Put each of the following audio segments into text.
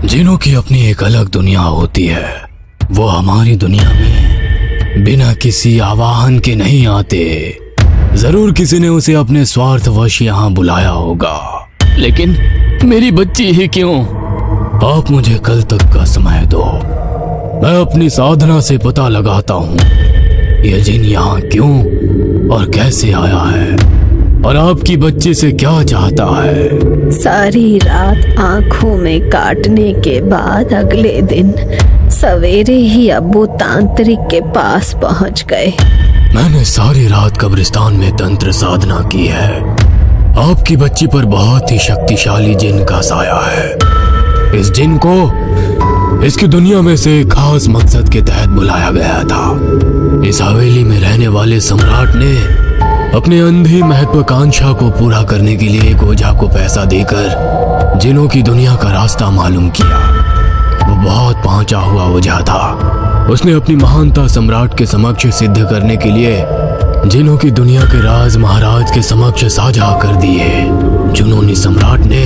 जिनों की अपनी एक अलग दुनिया होती है। वो हमारी दुनिया में बिना किसी आवाहन के नहीं आते। जरूर किसी ने उसे अपने स्वार्थवश यहाँ बुलाया होगा, लेकिन मेरी बच्ची ही क्यों? आप मुझे कल तक का समय दो, मैं अपनी साधना से पता लगाता हूँ ये जिन यहाँ क्यों और कैसे आया है और आपकी बच्ची से क्या चाहता है। सारी रात आंखों में काटने के बाद अगले दिन सवेरे ही अब्बू तांत्रिक के पास पहुंच गए। मैंने सारी रात कब्रिस्तान में तंत्र साधना की है। आपकी बच्ची पर बहुत ही शक्तिशाली जिन का साया है। इस जिन को इसकी दुनिया में से खास मकसद के तहत बुलाया गया था। इस हवेली में रहने वाले सम्राट ने अपनी अंधी महत्वाकांक्षा को पूरा करने के लिए एक ओझा को पैसा देकर जिनों की दुनिया का रास्ता मालूम किया। वो बहुत पहुंचा हुआ ओझा था। उसने अपनी महानता सम्राट के समक्ष सिद्ध करने के लिए जिनों की दुनिया के राज महाराज के समक्ष साझा कर दिए। जुनूनी सम्राट ने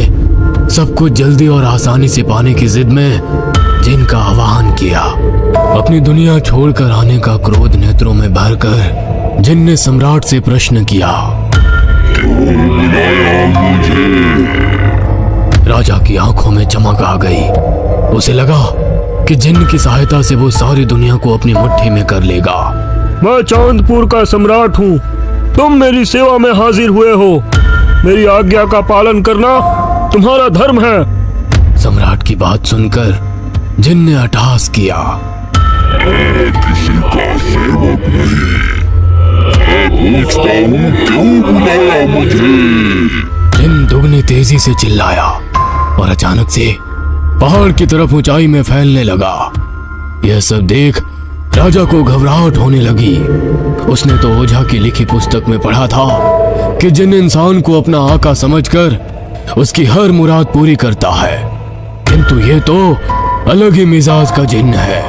सब कुछ जल्दी और आसानी से पाने की जिद में जिन का आह्वान किया। अपनी दुनिया छोड़कर आने का क्रोध नेत्रों में भरकर जिन ने सम्राट से प्रश्न किया, राजा की आंखों में चमक आ गई। उसे लगा कि जिन की सहायता से वो सारी दुनिया को अपनी मुट्ठी में कर लेगा। मैं चांदपुर का सम्राट हूँ, तुम मेरी सेवा में हाजिर हुए हो। मेरी आज्ञा का पालन करना तुम्हारा धर्म है। सम्राट की बात सुनकर जिन ने अट्टहास किया, किसी का सेवक नहीं, मैं पूछता हूँ क्यों बुलाया मुझे? जिन दुगनी तेजी से चिल्लाया और अचानक से पहाड़ की तरफ ऊंचाई में फैलने लगा। यह सब देख राजा को घबराहट होने लगी। उसने तो ओझा की लिखी पुस्तक में पढ़ा था कि जिन इंसान को अपना आका समझकर उसकी हर मुराद पूरी करता है, किंतु ये तो अलग ही मिजाज का जिन्न है।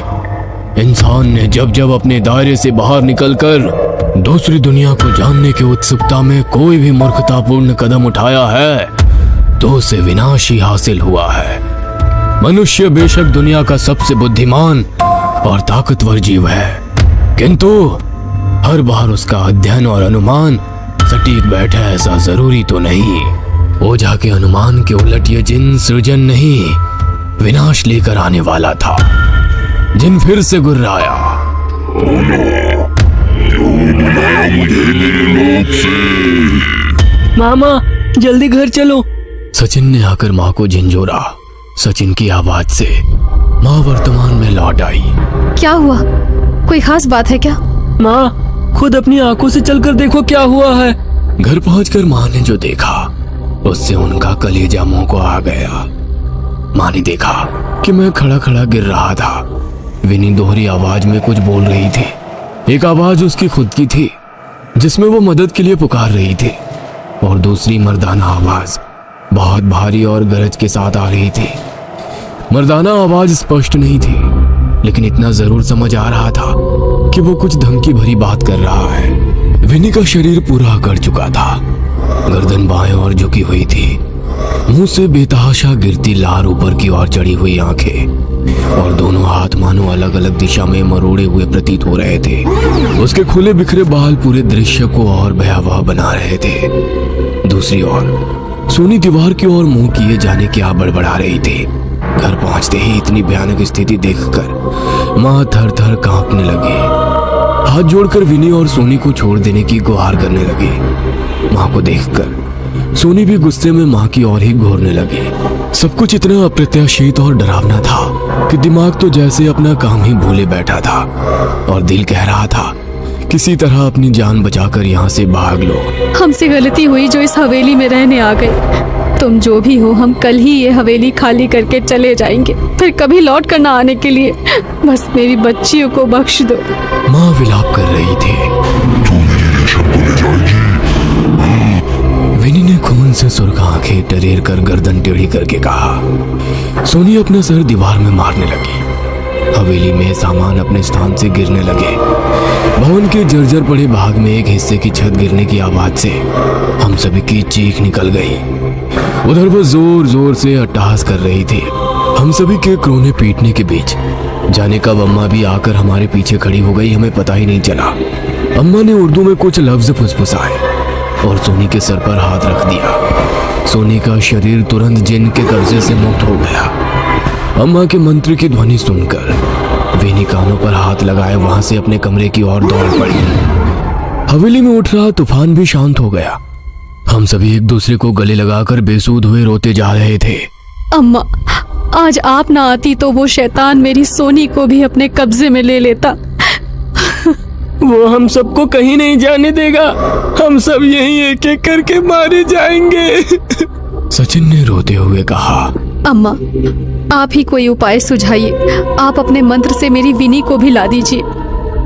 इंसान ने जब जब अपने दायरे से बाहर निकलकर दूसरी दुनिया को जानने की उत्सुकता में कोई भी मूर्खतापूर्ण कदम उठाया है तो उसे विनाश ही हासिल हुआ है। मनुष्य बेशक दुनिया का सबसे बुद्धिमान और ताकतवर जीव है, किंतु हर बार उसका अध्ययन और अनुमान सटीक बैठे ऐसा जरूरी तो नहीं। ओझा के अनुमान के उलट ये जिन सृजन नहीं विनाश लेकर आने वाला था। जिन फिर से गुर्राया, मामा जल्दी घर चलो। सचिन ने आकर माँ को झिंझोरा। सचिन की आवाज से माँ वर्तमान में लौट आई। क्या हुआ? कोई खास बात है क्या? माँ खुद अपनी आंखों से चलकर देखो क्या हुआ है। घर पहुंचकर माँ ने जो देखा उससे उनका कलेजा मुंह को आ गया। माँ ने देखा कि मैं खड़ा खड़ा गिर रहा था। विनी दोहरी आवाज में कुछ बोल रही थी। एक आवाज उसकी खुद की थी जिसमें वो मदद के लिए पुकार रही थी, और दूसरी मर्दाना आवाज बहुत भारी और गरज के साथ आ रही थी। मर्दाना आवाज स्पष्ट नहीं थी, लेकिन इतना जरूर समझ आ रहा था कि वो कुछ धमकी भरी बात कर रहा है। विनी का शरीर पूरा अकड़ चुका था। गर्दन बाएं ओर झुकी हुई थी। मुंह से बेतहाशा गिरती लार ऊपर की ओर चढ़ी हुई आंखें और दोनों हाथ मानो अलग अलग दिशा में मरोड़े हुए प्रतीत हो रहे थे। उसके खुले बिखरे बाल पूरे दृश्य को और भयावह बना रहे थे। दूसरी ओर सोनी दीवार की ओर मुंह किए जाने की आ बड़बड़ा रही थी। घर पहुंचते ही इतनी भयानक स्थिति देखकर माँ थर थर कांपने लगी। हाथ जोड़कर विनी और सोनी को छोड़ देने की गुहार करने लगी। माँ को देखकर सोनी भी गुस्से में माँ की ओर ही घूरने लगी। सब कुछ इतना अप्रत्याशित और डरावना था कि दिमाग तो जैसे अपना काम ही भूले बैठा था, और दिल कह रहा था किसी तरह अपनी जान बचाकर यहाँ से भाग लो। हमसे गलती हुई जो इस हवेली में रहने आ गए। तुम जो भी हो, हम कल ही ये हवेली खाली करके चले जाएंगे, फिर कभी लौट कर ना आने के लिए। बस मेरी बच्चियों को बख्श दो। माँ विलाप कर रही थी। विनी ने खून से सुर्ख आंखें टरेर कर गर्दन टेढ़ी करके कहा। सोनी अपना सर दीवार में मारने लगी। हवेली में सामान अपने स्थान से गिरने लगे। भवन के जर्जर पड़े भाग में एक हिस्से की छत गिरने की आवाज से हम सभी की चीख निकल गई। उधर वो जोर जोर से अट्टहास कर रही थी। हम सभी के क्रोने पीटने के बीच जाने कब अम्मा भी आकर हमारे पीछे खड़ी हो गई, हमें पता ही नहीं चला। अम्मा ने उर्दू में कुछ लफ्ज फुसफुसाए और सोनी के सर पर हाथ रख दिया। सोनी का शरीर तुरंत जिन के कब्जे से मुक्त हो गया। अम्मा के मंत्र की ध्वनि सुनकर विनी कानों पर हाथ लगाए वहां से अपने कमरे की ओर दौड़ पड़ी। हवेली में उठ रहा तूफान भी शांत हो गया। हम सभी एक दूसरे को गले लगाकर बेसूध हुए रोते जा रहे थे। अम्मा, आज आप ना आती तो वो शैतान मेरी सोनी को भी अपने कब्जे में ले लेता। वो हम सबको कहीं नहीं जाने देगा। हम सब यहीं एक एक करके मारे जाएंगे। सचिन ने रोते हुए कहा। अम्मा, आप ही कोई उपाय सुझाइए। आप अपने मंत्र से मेरी विनी को भी ला दीजिए।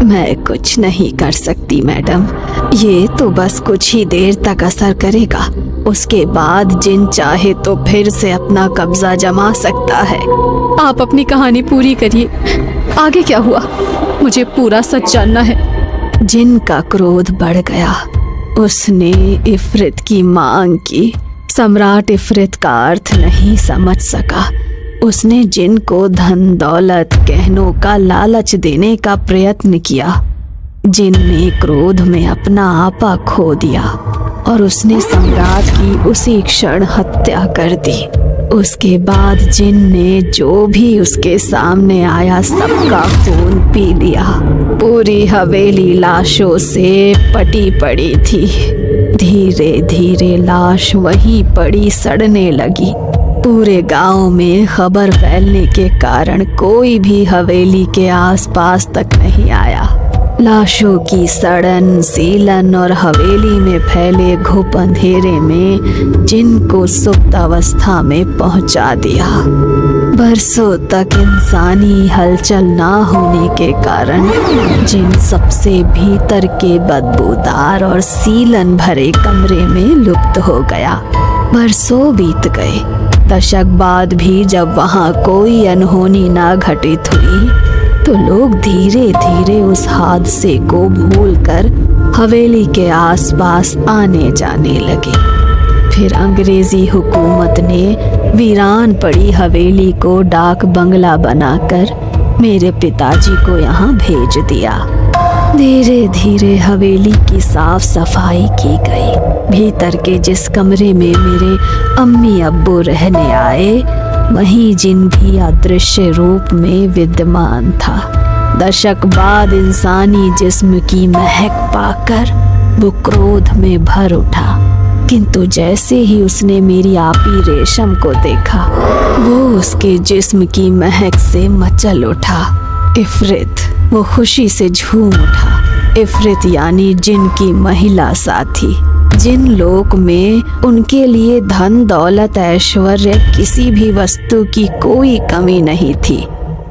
मैं कुछ नहीं कर सकती मैडम, ये तो बस कुछ ही देर तक असर करेगा। उसके बाद जिन चाहे तो फिर से अपना कब्जा जमा सकता है। आप अपनी कहानी पूरी करिए। आगे क्या हुआ, मुझे पूरा सच जानना है। जिन का क्रोध बढ़ गया। उसने इफरित की मांग की। सम्राट इफरित का अर्थ नहीं समझ सका। उसने जिन को धन दौलत गहनों का लालच देने का प्रयत्न किया। जिन ने क्रोध में अपना आपा खो दिया और उसने सम्राट की उसी क्षण हत्या कर दी। उसके बाद जिन ने जो भी उसके सामने आया सबका खून पी लिया। पूरी हवेली लाशों से पटी पड़ी थी। धीरे धीरे लाश वहीं पड़ी सड़ने लगी। पूरे गांव में खबर फैलने के कारण कोई भी हवेली के आसपास तक नहीं आया। लाशों की सड़न सीलन और हवेली में फैले घुप अंधेरे में जिनको सुप्त अवस्था में पहुंचा दिया। बरसों तक इंसानी हलचल ना होने के कारण जिन सबसे भीतर के बदबूदार और सीलन भरे कमरे में लुप्त हो गया। बरसों बीत गए। दशक बाद भी जब वहां कोई अनहोनी ना घटित हुई तो लोग धीरे धीरे उस हादसे को भूलकर हवेली के आसपास आने जाने लगे। फिर अंग्रेजी हुकूमत ने वीरान पड़ी हवेली को डाक बंगला बनाकर मेरे पिताजी को यहाँ भेज दिया। धीरे धीरे हवेली की साफ सफाई की गई। भीतर के जिस कमरे में मेरे अम्मी अब्बू रहने आए वहीं जिन भी अदृश्य रूप में विद्यमान था। दशक बाद इंसानी जिस्म की महक पाकर वो क्रोध में भर उठा, किंतु जैसे ही उसने मेरी आपी रेशम को देखा वो उसके जिस्म की महक से मचल उठा। इफरित वो खुशी से झूम उठा। इफरित यानी जिन की महिला साथी। जिन लोक में उनके लिए धन दौलत ऐश्वर्य किसी भी वस्तु की कोई कमी नहीं थी।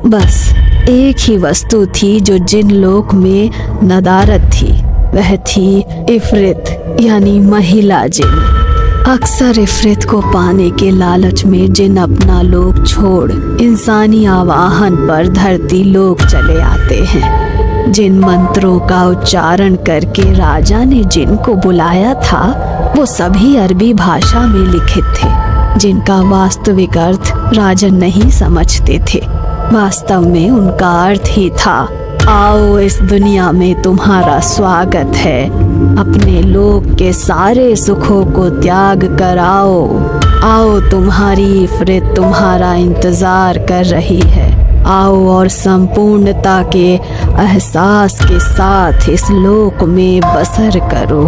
बस एक ही वस्तु थी जो जिन लोक में नदारत थी, वह थी इफरित यानी महिला जिन। अक्सर इफरित को पाने के लालच में जिन अपना लोक छोड़ इंसानी आवाहन पर धरती लोक चले आते हैं। जिन मंत्रों का उच्चारण करके राजा ने जिन को बुलाया था वो सभी अरबी भाषा में लिखित थे, जिनका वास्तविक अर्थ राजन नहीं समझते थे। वास्तव में उनका अर्थ ही था, आओ इस दुनिया में तुम्हारा स्वागत है। अपने लोक के सारे सुखों को त्याग कर आओ। आओ तुम्हारी इफरित तुम्हारा इंतजार कर रही है। आओ और संपूर्णता के एहसास के साथ इस लोक में बसर करो।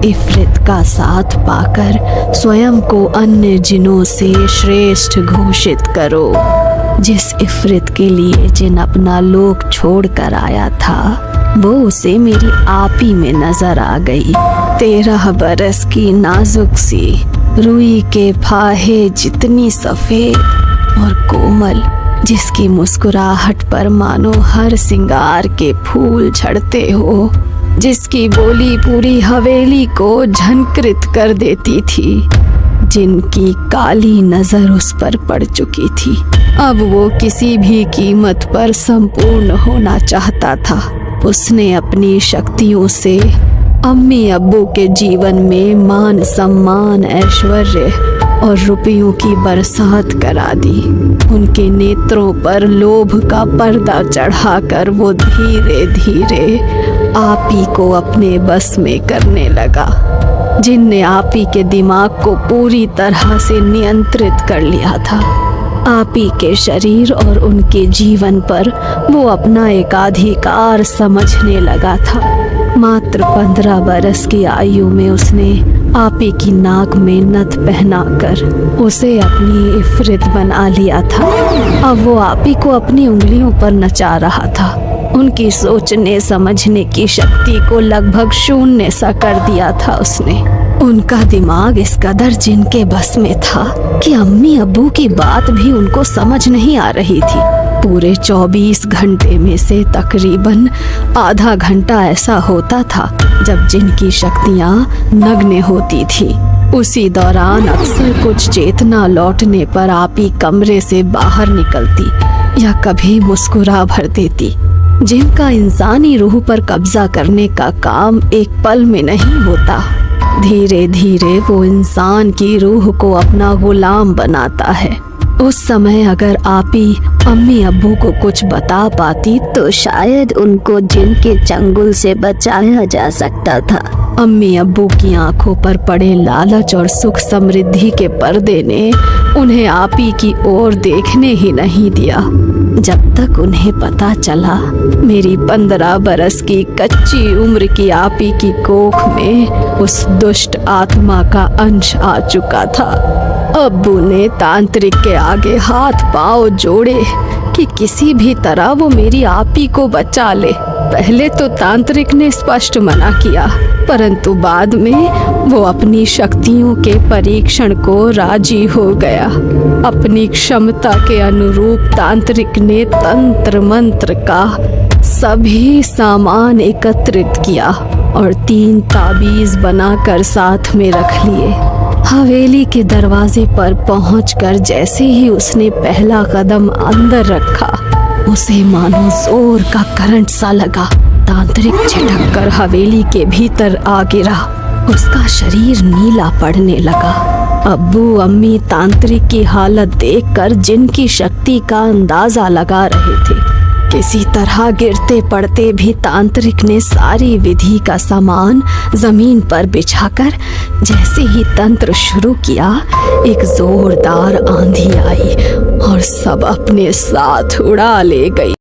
इफरित का साथ पाकर स्वयं को अन्य जिनों से श्रेष्ठ घोषित करो। जिस इफरित के लिए जिन अपना लोक छोड़ कर आया था वो उसे मेरी आपी में नजर आ गई। 13 बरस की नाजुक सी रुई के फाहे जितनी सफेद और कोमल, जिसकी मुस्कुराहट पर मानो हर सिंगार के फूल झड़ते हो, जिसकी बोली पूरी हवेली को झंकृत कर देती थी, जिनकी काली नजर उस पर पड़ चुकी थी। अब वो किसी भी कीमत पर संपूर्ण होना चाहता था। उसने अपनी शक्तियों से अम्मी अब्बू के जीवन में मान सम्मान ऐश्वर्य और रुपयों की बरसात करा दी। उनके नेत्रों पर लोभ का पर्दा चढ़ाकर वो धीरे धीरे आपी को अपने बस में करने लगा। जिन ने आपी के दिमाग को पूरी तरह से नियंत्रित कर लिया था। आपी के शरीर और उनके जीवन पर वो अपना एकाधिकार समझने लगा था। मात्र 15 बरस की आयु में उसने आपी की नाक में नथ पहनाकर उसे अपनी इफ़रित बना लिया था। अब वो आपी को अपनी उंगलियों पर नचा रहा था। उनकी सोचने समझने की शक्ति को लगभग शून्य सा कर दिया था उसने। उनका दिमाग इस कदर जिनके बस में था कि अम्मी अब्बू की बात भी उनको समझ नहीं आ रही थी। पूरे 24 घंटे में से तकरीबन आधा घंटा ऐसा होता था जब जिनकी शक्तियाँ नग्न होती थी। उसी दौरान अक्सर कुछ चेतना लौटने पर आपी कमरे से बाहर निकलती या कभी मुस्कुरा भर देती। जिनका इंसानी रूह पर कब्जा करने का काम एक पल में नहीं होता। धीरे धीरे वो इंसान की रूह को अपना गुलाम बनाता है। उस समय अगर आपी अम्मी अब्बू को कुछ बता पाती तो शायद उनको जिन के चंगुल से बचाया जा सकता था। अम्मी अब्बू की आंखों पर पड़े लालच और सुख समृद्धि के पर्दे ने उन्हें आपी की ओर देखने ही नहीं दिया। जब तक उन्हें पता चला मेरी 15 बरस की कच्ची उम्र की आपी की कोख में उस दुष्ट आत्मा का अंश आ चुका था। अब्बू ने तांत्रिक के आगे हाथ पांव जोड़े कि किसी भी तरह वो मेरी आपी को बचा ले। पहले तो तांत्रिक ने स्पष्ट मना किया, परंतु बाद में वो अपनी शक्तियों के परीक्षण को राजी हो गया। अपनी क्षमता के अनुरूप तांत्रिक ने तंत्र मंत्र का सभी सामान एकत्रित किया और 3 ताबीज बनाकर साथ में रख लिए। हवेली के दरवाजे पर पहुंचकर जैसे ही उसने पहला कदम अंदर रखा, उसे मानो जोर का करंट सा लगा। तांत्रिक झटक कर हवेली के भीतर आ गिरा। उसका शरीर नीला पड़ने लगा। अब्बू अम्मी तांत्रिक की हालत देखकर जिनकी शक्ति का अंदाजा लगा रहे थे। किसी तरह गिरते पड़ते भी तांत्रिक ने सारी विधि का सामान जमीन पर बिछाकर जैसे ही तंत्र शुरू किया, एक जोरदार आंधी आई और सब अपने साथ उड़ा ले गई।